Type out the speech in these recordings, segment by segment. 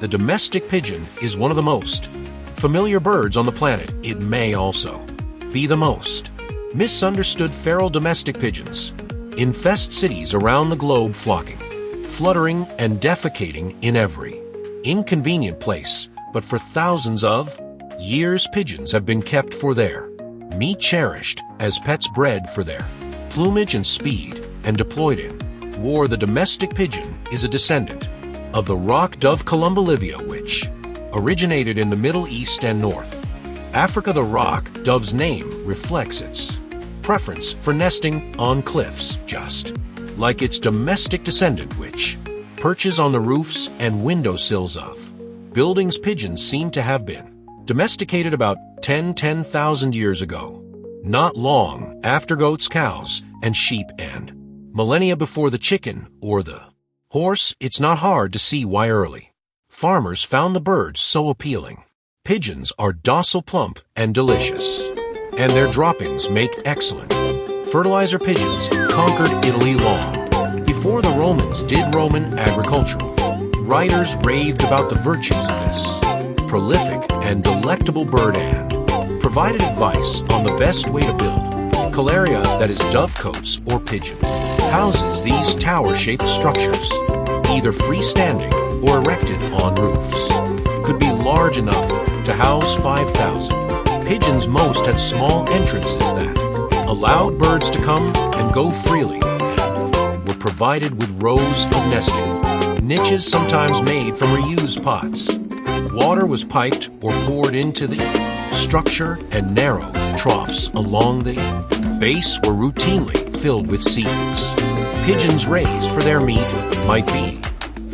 the domestic pigeon is one of the most familiar birds on the planet. It may also be the most misunderstood. Feral domestic pigeons infest cities around the globe, flocking, fluttering, and defecating in every inconvenient place. But for thousands of years, pigeons have been kept for their meat, cherished as pets, bred for their plumage and speed, and deployed in war. The domestic pigeon is a descendant of the rock dove Columba livia, which originated in the Middle East and North Africa. The rock dove's name reflects its preference for nesting on cliffs, just like its domestic descendant, which perches on the roofs and windowsills of buildings. Pigeons seem to have been domesticated about 10,000 years ago, not long after goats, cows, and sheep, and millennia before the chicken or the horse. It's not hard to see why early farmers found the birds so appealing. Pigeons are docile, plump, and delicious, and their droppings make excellent fertilizer. Pigeons conquered Italy long before the Romans did. Roman agricultural writers raved about the virtues of this prolific and delectable bird, and provided advice on the best way to build calaria, that is dovecotes or pigeon houses. These tower-shaped structures, either freestanding or erected on roofs, could be large enough to house 5,000 pigeons. Most had small entrances that allowed birds to come and go freely, and were provided with rows of nesting niches, sometimes made from reused pots. Water was piped or poured into the structure, and narrow troughs along the base were routinely filled with seeds. Pigeons raised for their meat might be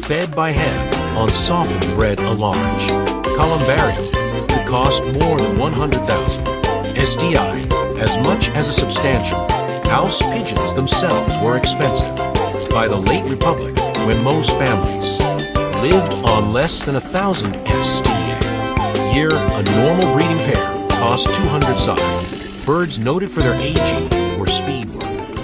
fed by hand on softened bread. A large columbarium could cost more than 100,000 SDI, as much as a substantial house. Pigeons themselves were expensive. By the late Republic, when most families lived on less than 1,000 SDA a year, a normal breeding pair cost 200 SDI. Birds noted for their AG or speed were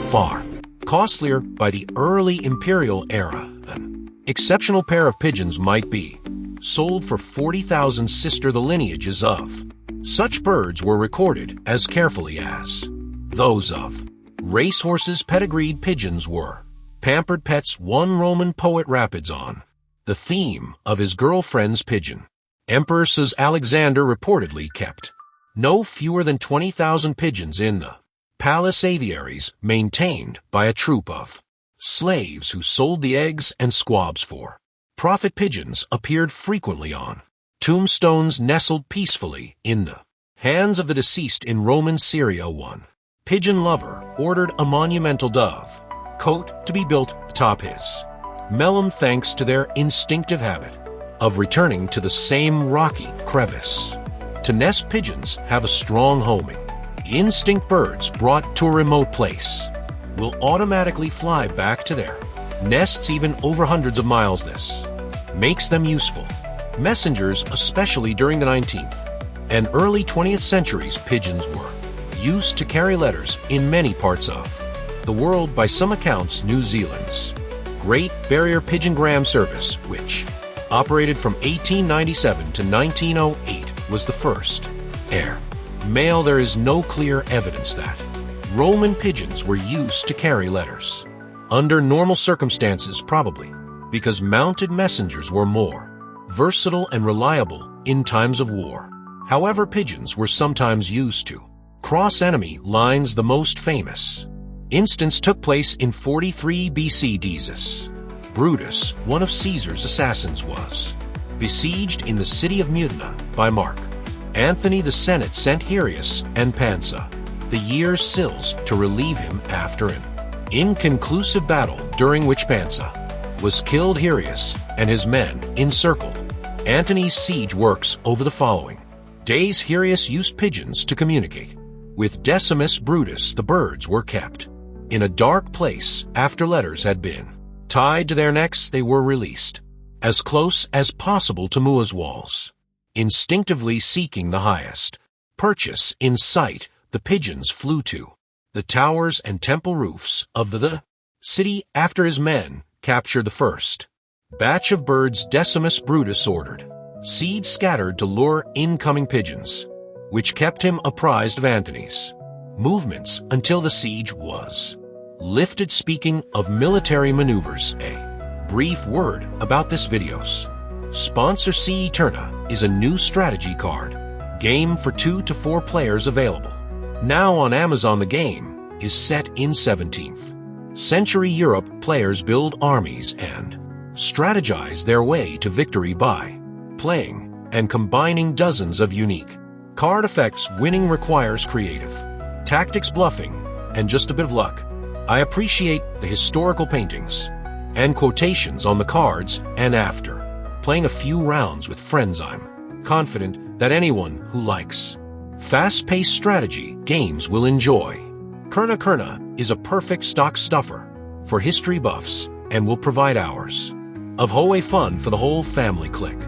far costlier. By the early imperial era, an exceptional pair of pigeons might be sold for 40,000 sister. The lineages of such birds were recorded as carefully as those of racehorses. Pedigreed pigeons were pampered pets. One Roman poet rapids on the theme of his girlfriend's pigeon. Emperor says Alexander reportedly kept no fewer than 20,000 pigeons in the palace aviaries, maintained by a troop of slaves who sold the eggs and squabs for profit. Pigeons appeared frequently on tombstones, nestled peacefully in the hands of the deceased. In Roman Syria, one pigeon lover ordered a monumental dove cote to be built atop his melon, thanks to their instinctive habit of returning to the same rocky crevice to nest. Pigeons have a strong homing instinct. Birds brought to a remote place will automatically fly back to their nests, even over hundreds of miles. This makes them useful messengers, especially during the 19th and early 20th centuries. Pigeons were used to carry letters in many parts of the world. By some accounts, New Zealand's Great Barrier Pigeongram service, which operated from 1897 to 1908, was the first air mail. There is no clear evidence that Roman pigeons were used to carry letters under normal circumstances, probably because mounted messengers were more versatile and reliable in times of war. However, pigeons were sometimes used to cross enemy lines. The most famous instance took place in 43 BC. Decius Brutus, one of Caesar's assassins, was besieged in the city of Mutina by Mark Antony. The Senate sent Hyrieus and Pansa, the year's Sils, to relieve him after an inconclusive battle, during which Pansa was killed. Hyrieus and his men encircled Antony's siege works. Over the following days, Hyrieus used pigeons to communicate with Decimus Brutus. The birds were kept in a dark place. After letters had been tied to their necks, they were released as close as possible to Mua's walls. Instinctively seeking the highest purchase in sight, the pigeons flew to the towers and temple roofs of the city. After his men captured the first Batch of birds Decimus Brutus ordered. Seeds scattered to lure incoming pigeons, which kept him apprised of Antony's movements until the siege was lifted. Speaking of military maneuvers, a brief word about this video's sponsor. C Eterna is a new strategy card game for 2 to 4 players available now on Amazon. The game is set in 17th century Europe. Players build armies and strategize their way to victory by playing and combining dozens of unique card effects. Winning requires creative tactics, bluffing, and just a bit of luck. I appreciate the historical paintings and quotations on the cards, and after playing a few rounds with friends, I'm confident that anyone who likes fast-paced strategy games will enjoy. Kurna is a perfect stock stuffer for history buffs and will provide hours of Hoey fun for the whole family. Click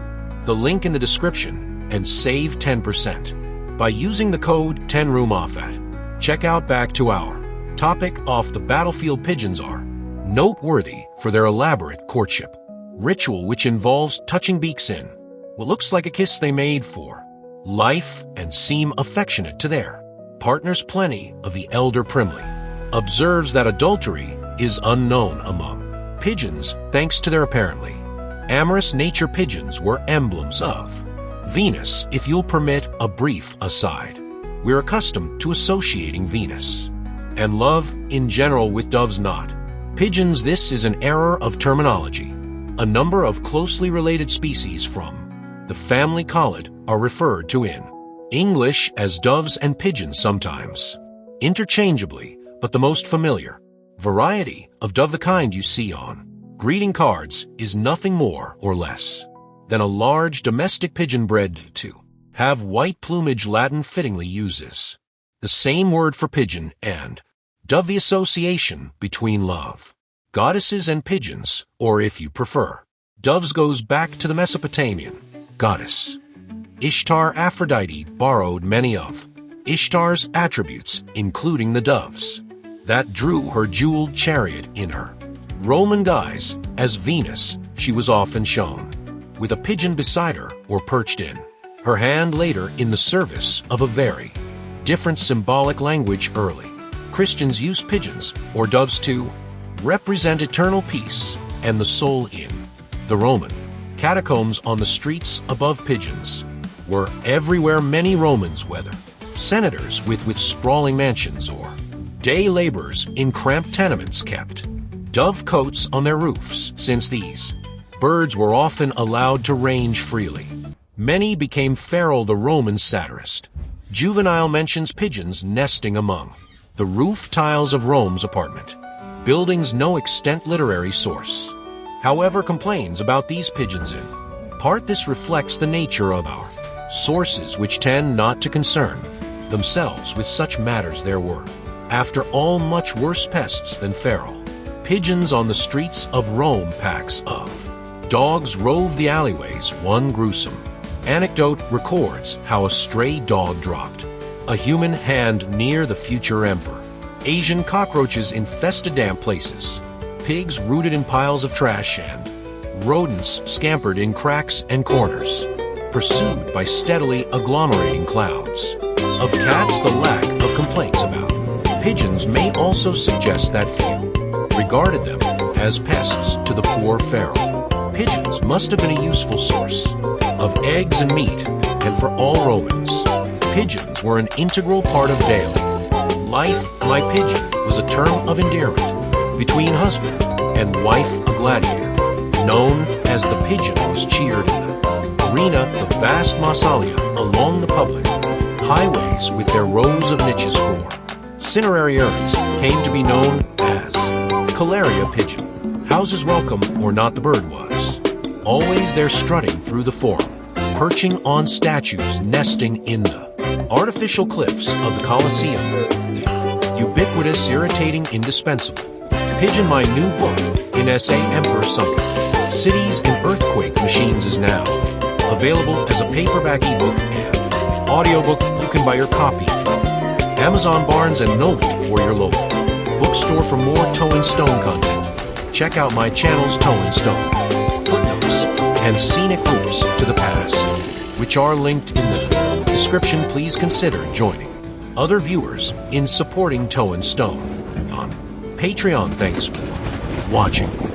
the link in the description and save 10% by using the code 10ROOMOFF at checkout. Back to our topic. Off the battlefield, pigeons are noteworthy for their elaborate courtship ritual, which involves touching beaks in what looks like a kiss they made for life and seem affectionate to their partners. Plenty of the elder primly observes that adultery is unknown among pigeons thanks to their apparently amorous nature. Pigeons were emblems of Venus. If you'll permit a brief aside, we're accustomed to associating Venus and love in general with doves, not pigeons. This is an error of terminology. A number of closely related species from the family Collid are referred to in English as doves and pigeons, sometimes interchangeably, but the most familiar variety of dove, the kind you see on greeting cards, is nothing more or less than a large domestic pigeon bred to have white plumage. Latin fittingly uses the same word for pigeon and dove. The association between love goddesses and pigeons, or if you prefer, doves, goes back to the Mesopotamian goddess Ishtar. Aphrodite borrowed many of Ishtar's attributes, including the doves that drew her jeweled chariot. In her Roman guise as Venus, she was often shown with a pigeon beside her or perched in her hand. Later, in the service of a very different symbolic language, early Christians used pigeons or doves to represent eternal peace and the soul. In the Roman catacombs on the streets above, pigeons were everywhere. Many Romans, whether senators with sprawling mansions or day laborers in cramped tenements, kept dove cotes on their roofs. Since these birds were often allowed to range freely, many became feral. The Roman satirist Juvenal mentions pigeons nesting among the roof tiles of Rome's apartment buildings. No extant literary source, however, complains about these pigeons. In part, this reflects the nature of our sources, which tend not to concern themselves with such matters. There were, after all, much worse pests than feral pigeons on the streets of Rome. Packs of dogs rove the alleyways. One gruesome anecdote records how a stray dog dropped a human hand near the future emperor. Asian cockroaches infested damp places. Pigs rooted in piles of trash, and rodents scampered in cracks and corners, pursued by steadily agglomerating clouds of cats. The lack of complaints about pigeons may also suggest that few regarded them as pests to the poor feral. Pigeons must have been a useful source of eggs and meat, and for all Romans, pigeons were an integral part of daily life. My pigeon was a term of endearment between husband and wife. A gladiator known as the pigeon was cheered in the arena. The vast Massalia along the public highways with their rows of niches for cinerary urns came to be known as Calaria. Pigeon houses, welcome or not, the bird was always there, strutting through the forum, perching on statues, nesting in the artificial cliffs of the Colosseum. The ubiquitous, irritating, indispensable pigeon. My new book, in S.A. Emperor Sunken Cities in Earthquake Machines, is now available as a paperback, ebook, and audiobook. You can buy your copy from Amazon, Barnes & Noble, or your local bookstore. For more Toe and Stone content, check out my channel's Toe and Stone. landscapes and scenic routes to the past, which are linked in the description. Please consider joining other viewers in supporting Toe and Stone on Patreon. Thanks for watching.